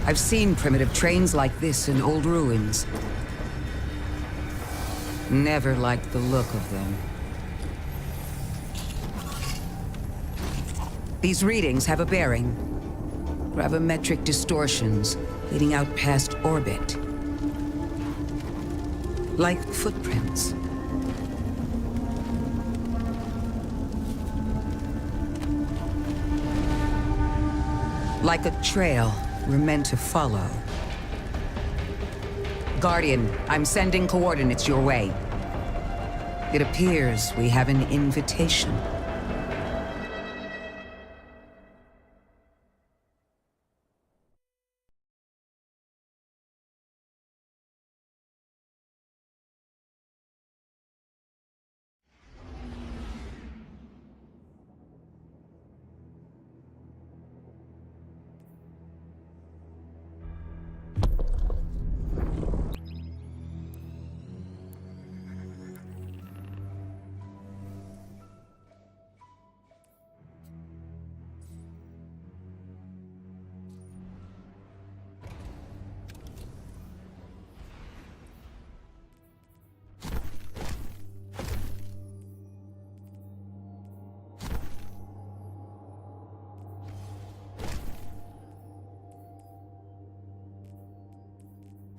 I've seen primitive trains like this in old ruins. Never liked the look of them. These readings have a bearing. Gravimetric distortions leading out past orbit. Like footprints. Like a trail we're meant to follow. Guardian, I'm sending coordinates your way. It appears we have an invitation.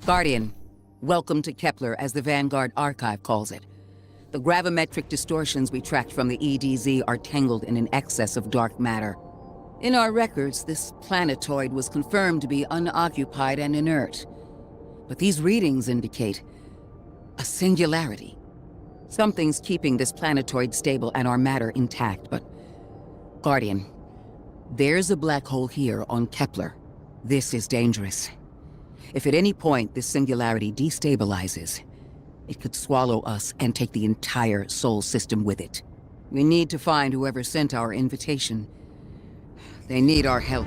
Guardian, welcome to Kepler, as the Vanguard Archive calls it. The gravimetric distortions we tracked from the EDZ are tangled in an excess of dark matter. In our records, this planetoid was confirmed to be unoccupied and inert. But these readings indicate a singularity. Something's keeping this planetoid stable and our matter intact, but... Guardian, there's a black hole here on Kepler. This is dangerous. If at any point this singularity destabilizes, it could swallow us and take the entire Sol system with it. We need to find whoever sent our invitation. They need our help.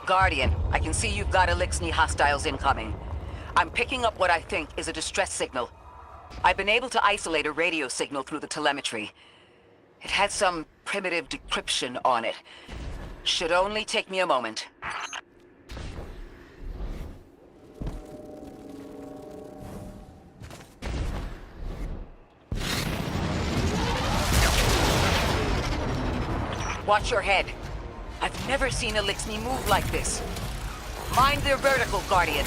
Guardian, I can see you've got Eliksni hostiles incoming. I'm picking up what I think is a distress signal. I've been able to isolate a radio signal through the telemetry. It had some primitive decryption on it. Should only take me a moment. Watch your head. I've never seen Eliksni move like this. Mind their vertical, Guardian.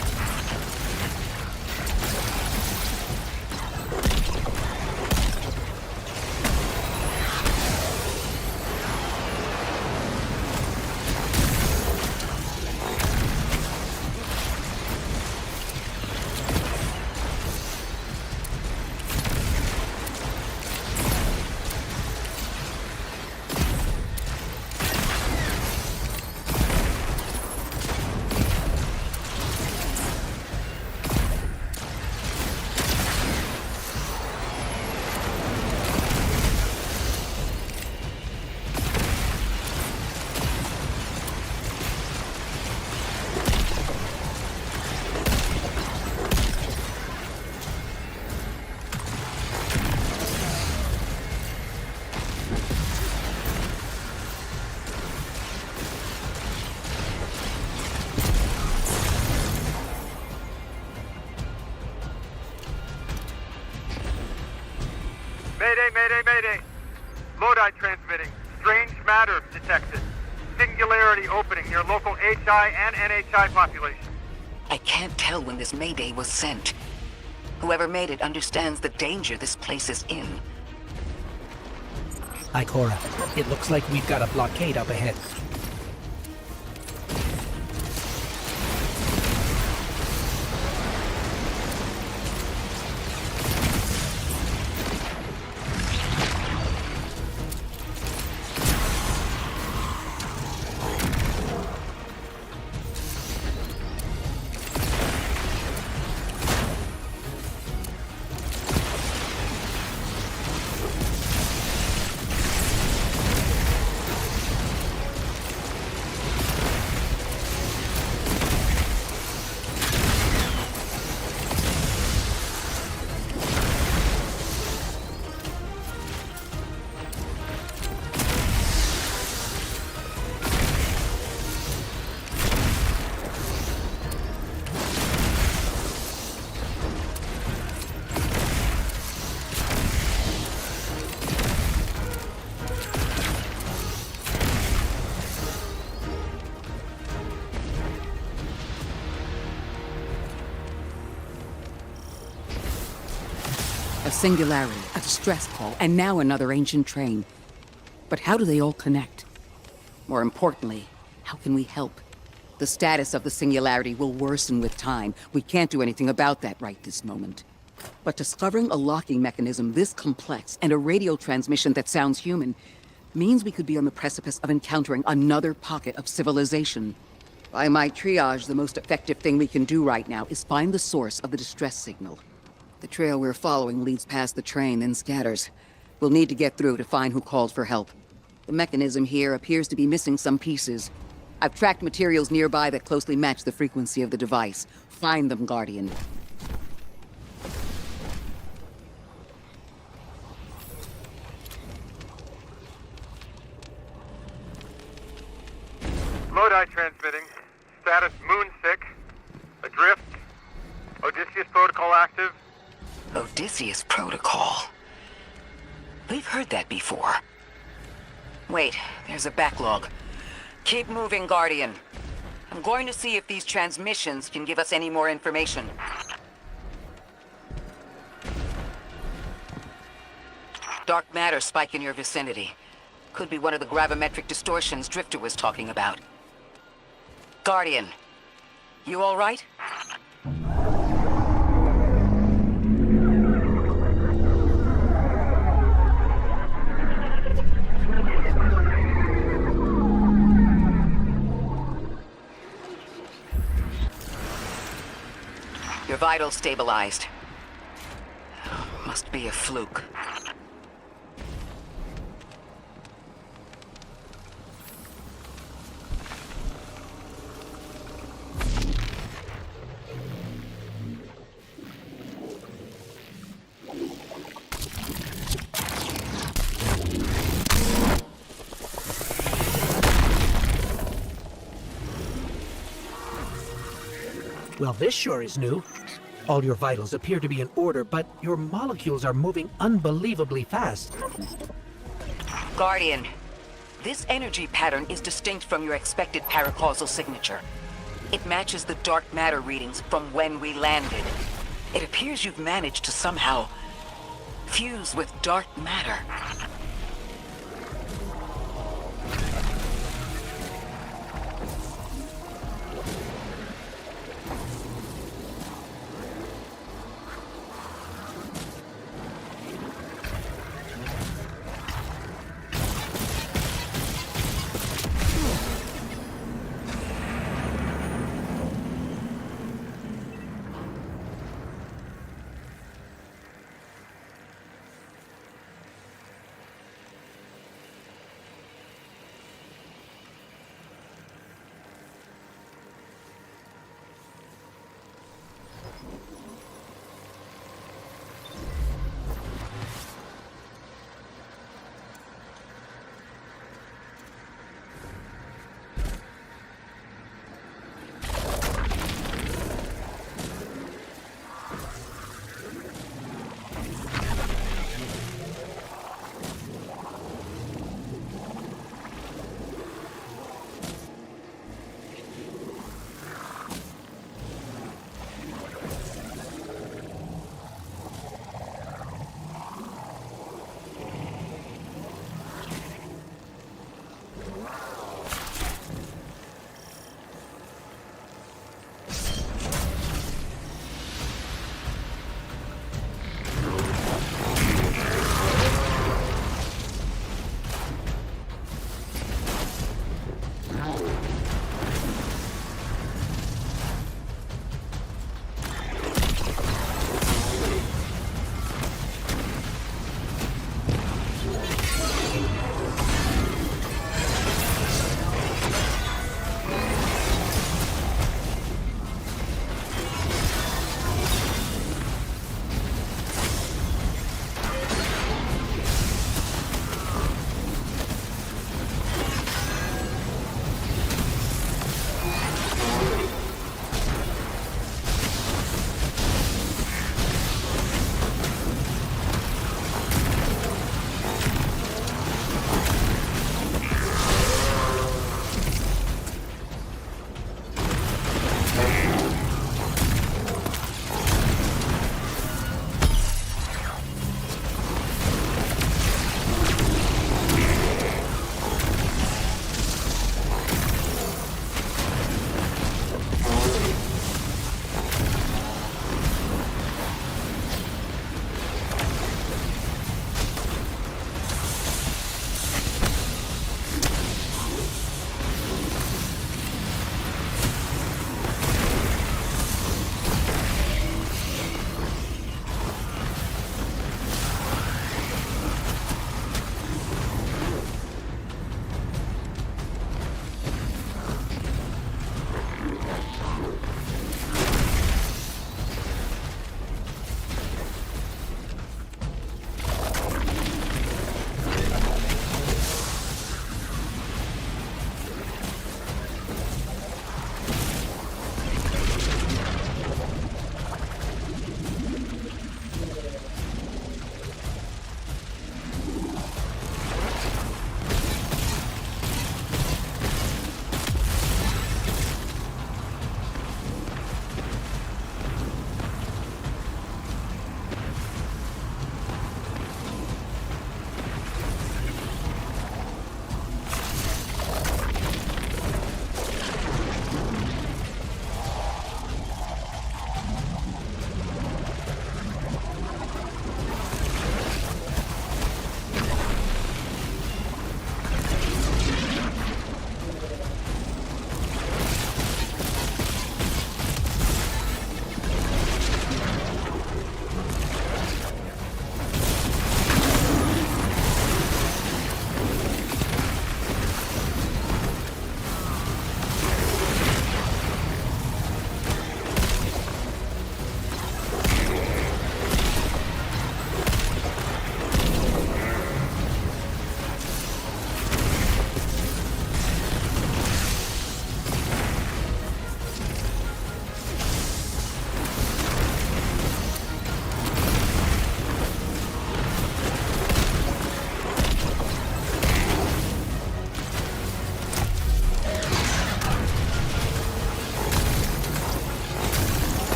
transmitting. Strange matter detected. Singularity opening near local HI and NHI population. I can't tell when this Mayday was sent. Whoever made it understands the danger this place is in. Ikora, it looks like we've got a blockade up ahead. A singularity, a distress call, and now another ancient train. But how do they all connect? More importantly, how can we help? The status of the singularity will worsen with time. We can't do anything about that right this moment. But discovering a locking mechanism this complex and a radio transmission that sounds human means we could be on the precipice of encountering another pocket of civilization. By my triage, the most effective thing we can do right now is find the source of the distress signal. The trail we're following leads past the train, then scatters. We'll need to get through to find who called for help. The mechanism here appears to be missing some pieces. I've tracked materials nearby that closely match the frequency of the device. Find them, Guardian. Lodi transmitting. Status moonsick. Adrift. Odysseus protocol active. Odysseus Protocol. We've heard that before. Wait, there's a backlog. Keep moving, Guardian. I'm going to see if these transmissions can give us any more information. Dark matter spike in your vicinity. Could be one of the gravimetric distortions Drifter was talking about. Guardian, you all right? Your vitals stabilized. Must be a fluke. Well, this sure is new. All your vitals appear to be in order, but your molecules are moving unbelievably fast. Guardian, this energy pattern is distinct from your expected paracausal signature. It matches the dark matter readings from when we landed. It appears you've managed to somehow fuse with dark matter.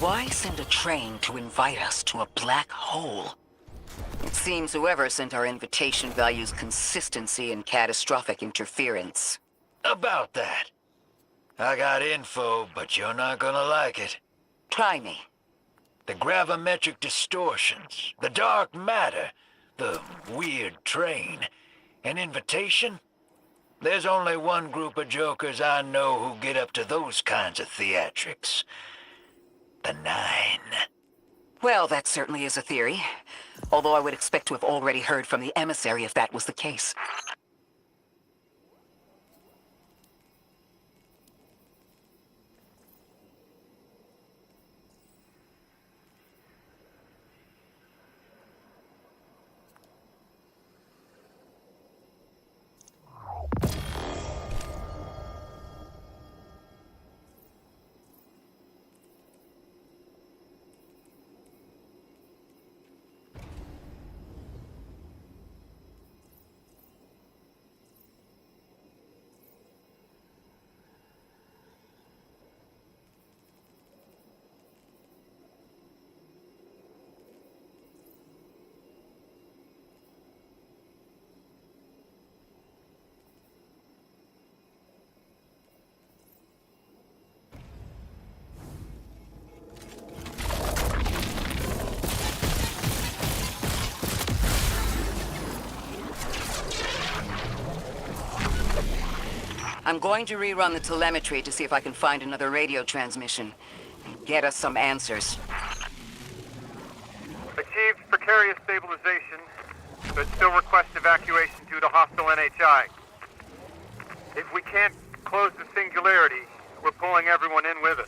Why send a train to invite us to a black hole? It seems whoever sent our invitation values consistency and catastrophic interference. About that. I got info, but you're not gonna like it. Try me. The gravimetric distortions, the dark matter, the weird train. An invitation? There's only one group of jokers I know who get up to those kinds of theatrics. The Nine. Well, that certainly is a theory. Although I would expect to have already heard from the emissary if that was the case. I'm going to rerun the telemetry to see if I can find another radio transmission. Get us some answers. Achieved precarious stabilization, but still request evacuation due to hostile NHI. If we can't close the singularity, we're pulling everyone in with us.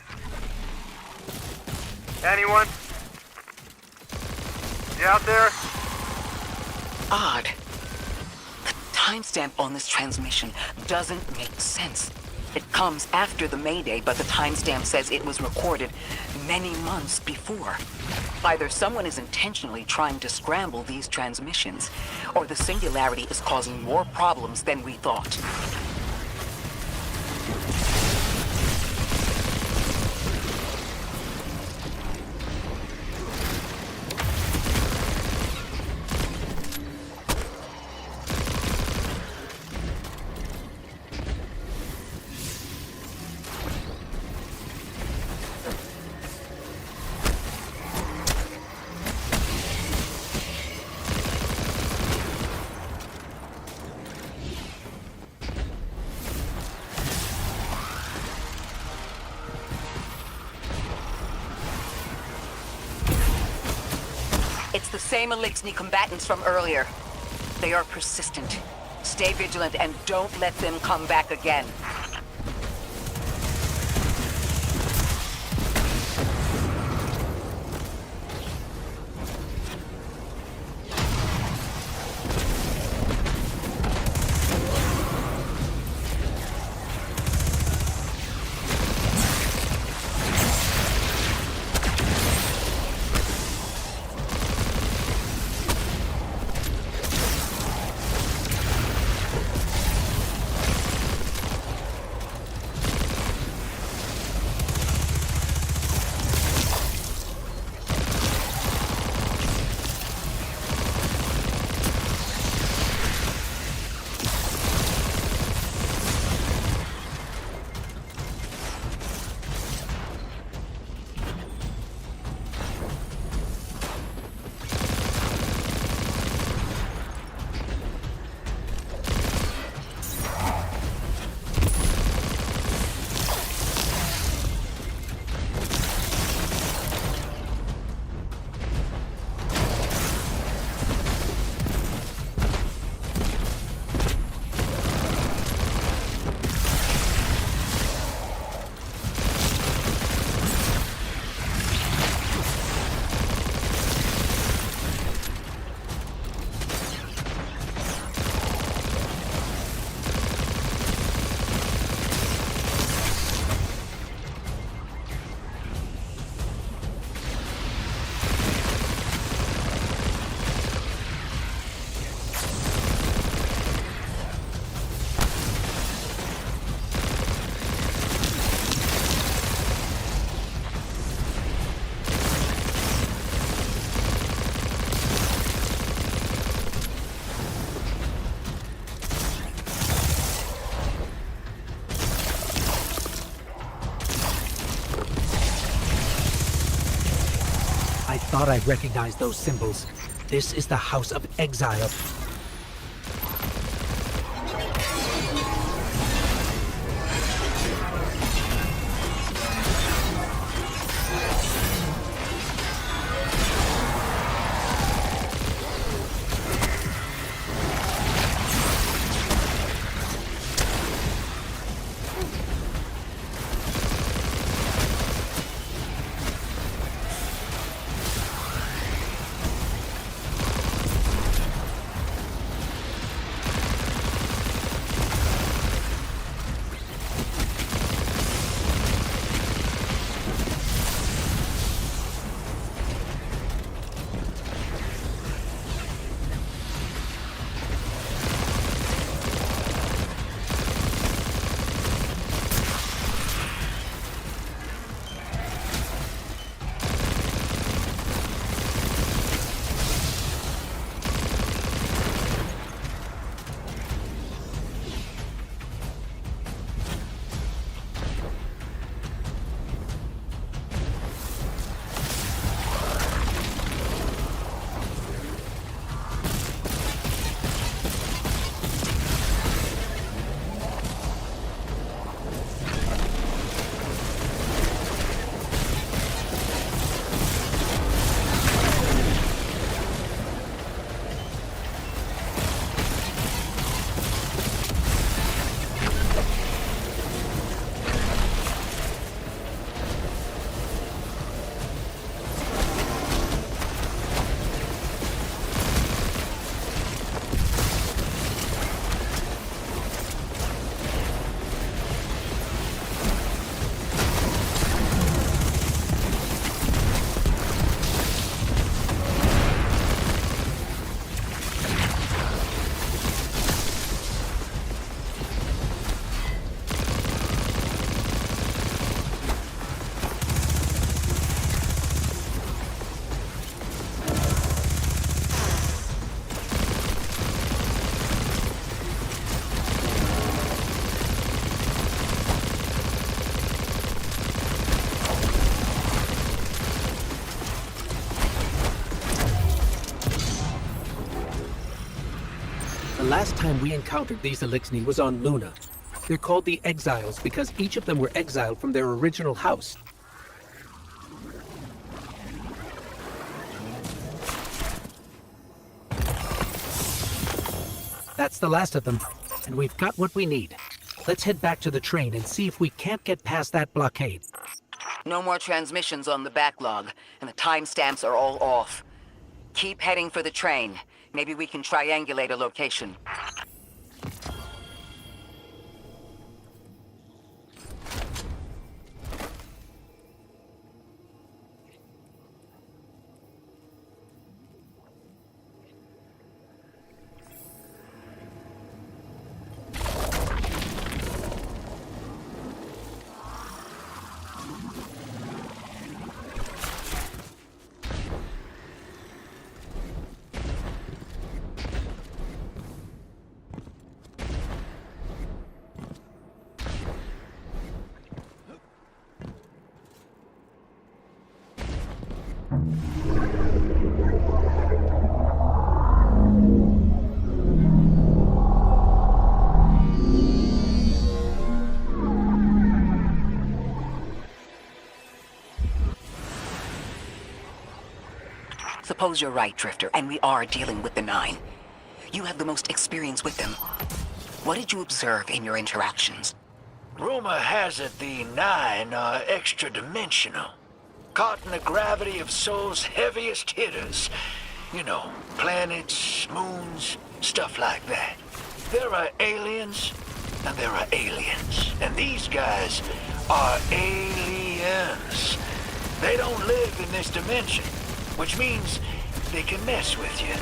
Anyone? You out there? Odd. The timestamp on this transmission doesn't make sense. It comes after the Mayday, but the timestamp says it was recorded many months before. Either someone is intentionally trying to scramble these transmissions, or the singularity is causing more problems than we thought. It's the same Elixni combatants from earlier. They are persistent. Stay vigilant and don't let them come back again. thought I'd recognize those symbols. This is the House of Exile. The last time we encountered these Elixni was on Luna. They're called the Exiles because each of them were exiled from their original house. That's the last of them, and we've got what we need. Let's head back to the train and see if we can't get past that blockade. No more transmissions on the backlog, and the timestamps are all off. Keep heading for the train. Maybe we can triangulate a location. Suppose you're right, Drifter, and we are dealing with the Nine. You have the most experience with them. What did you observe in your interactions? Rumor has it the Nine are extra-dimensional. Caught in the gravity of Sol's heaviest hitters. You know, planets, moons, stuff like that. There are aliens, and there are aliens. And these guys are aliens. They don't live in this dimension, which means they can mess with you.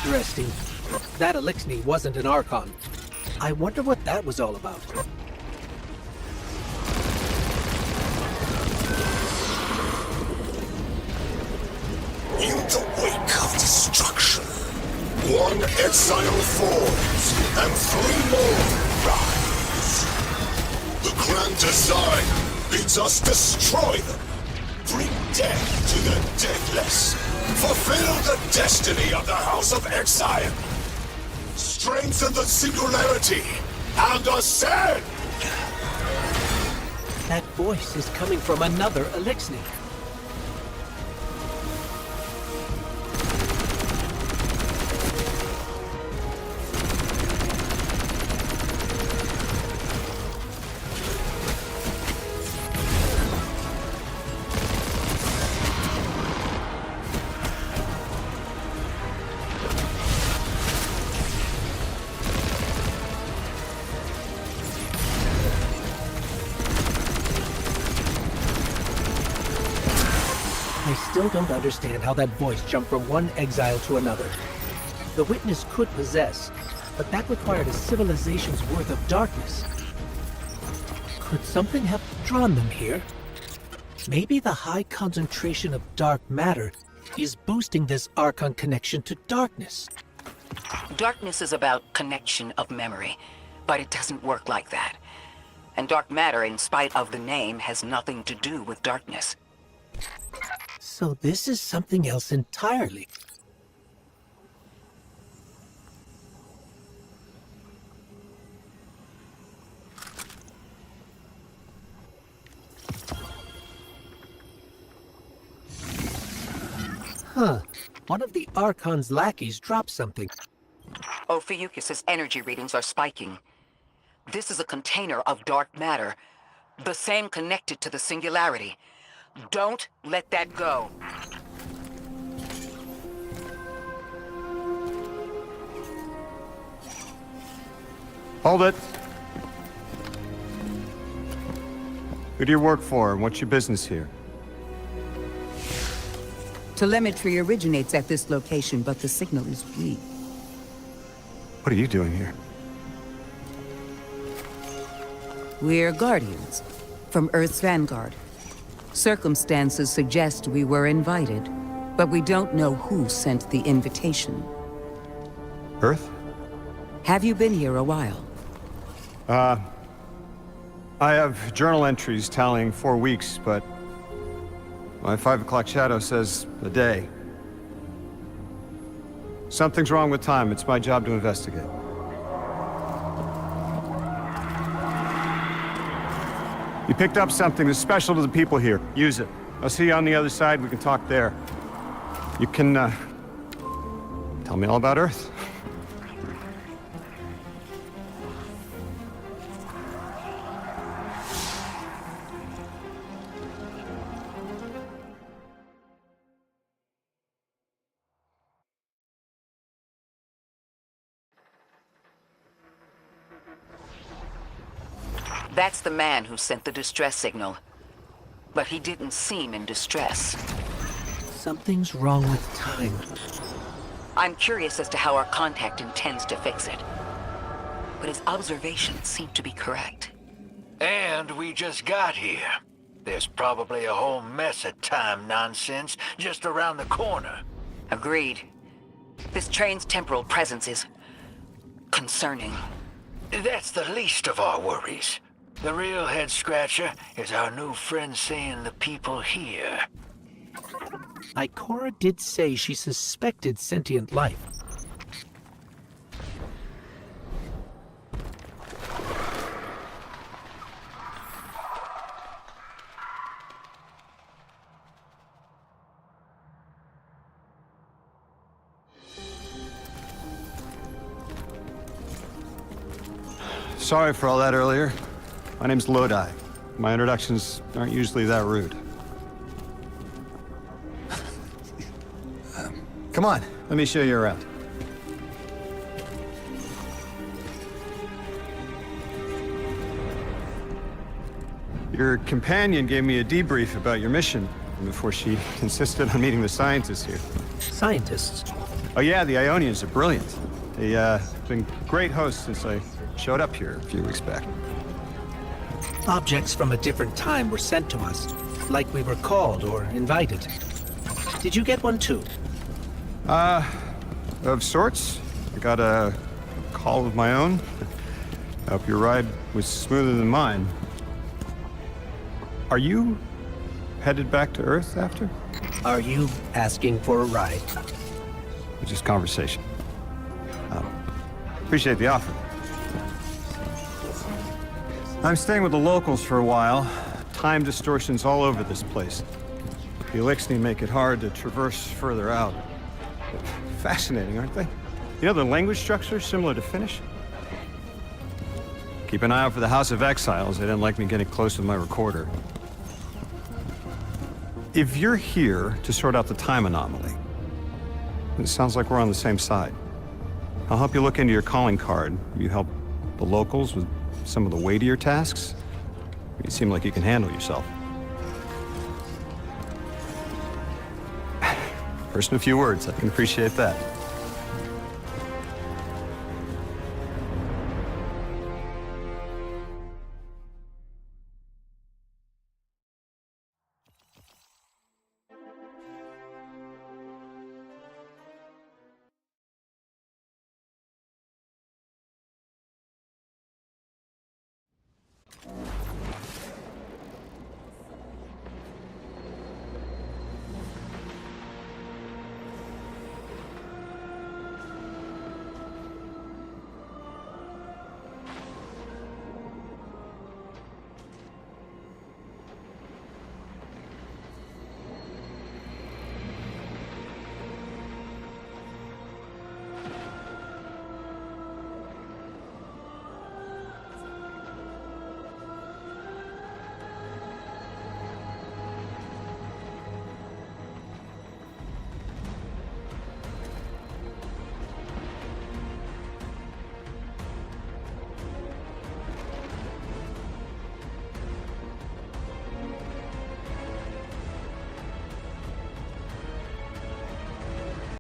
Interesting. That Elixni wasn't an Archon. I wonder what that was all about. In the wake of destruction, one exile falls, and three more rise. The grand design bids us destroy them, bring death to the deathless, fulfill the destiny of the House of Exile, strengthen the singularity, and ascend! That voice is coming from another Elixni. I still don't understand how that voice jumped from one exile to another. The Witness could possess, but that required a civilization's worth of darkness. Could something have drawn them here? Maybe the high concentration of dark matter is boosting this Archon connection to darkness. Darkness is about connection of memory, but it doesn't work like that. And dark matter, in spite of the name, has nothing to do with darkness. So this is something else entirely. Huh. One of the Archon's lackeys dropped something. Ophiuchus's energy readings are spiking. This is a container of dark matter, the same connected to the singularity. Don't let that go. Hold it. Who do you work for, and what's your business here? Telemetry originates at this location, but the signal is weak. What are you doing here? We're Guardians, from Earth's Vanguard. Circumstances suggest we were invited, but we don't know who sent the invitation. Earth? Have you been here a while? I have journal entries tallying 4 weeks, but my 5 o'clock shadow says a day. Something's wrong with time. It's my job to investigate. You picked up something that's special to the people here. Use it. I'll see you on the other side. We can talk there. You can, tell me all about Earth. That's the man who sent the distress signal. But he didn't seem in distress. Something's wrong with time. I'm curious as to how our contact intends to fix it. But his observations seem to be correct. And we just got here. There's probably a whole mess of time nonsense just around the corner. Agreed. This train's temporal presence is concerning. That's the least of our worries. The real head-scratcher is our new friend seeing the people here. Ikora did say she suspected sentient life. Sorry for all that earlier. My name's Lodi. My introductions aren't usually that rude. Come on, let me show you around. Your companion gave me a debrief about your mission before she insisted on meeting the scientists here. Scientists? Oh yeah, the Ionians are brilliant. They've been great hosts since I showed up here a few weeks back. Objects from a different time were sent to us, like we were called or invited. Did you get one too? Of sorts. I got a call of my own. I hope your ride was smoother than mine. Are you headed back to Earth after? Are you asking for a ride? Or just conversation? Appreciate the offer. I'm staying with the locals for a while. Time distortions all over this place. The Elixni make it hard to traverse further out. Fascinating, aren't they? You know, the language structure is similar to Finnish. Keep an eye out for the House of Exiles. They didn't like me getting close with my recorder. If you're here to sort out the time anomaly, it sounds like we're on the same side. I'll help you look into your calling card. You help the locals with some of the weightier tasks. You seem like you can handle yourself. First in a few words, I can appreciate that.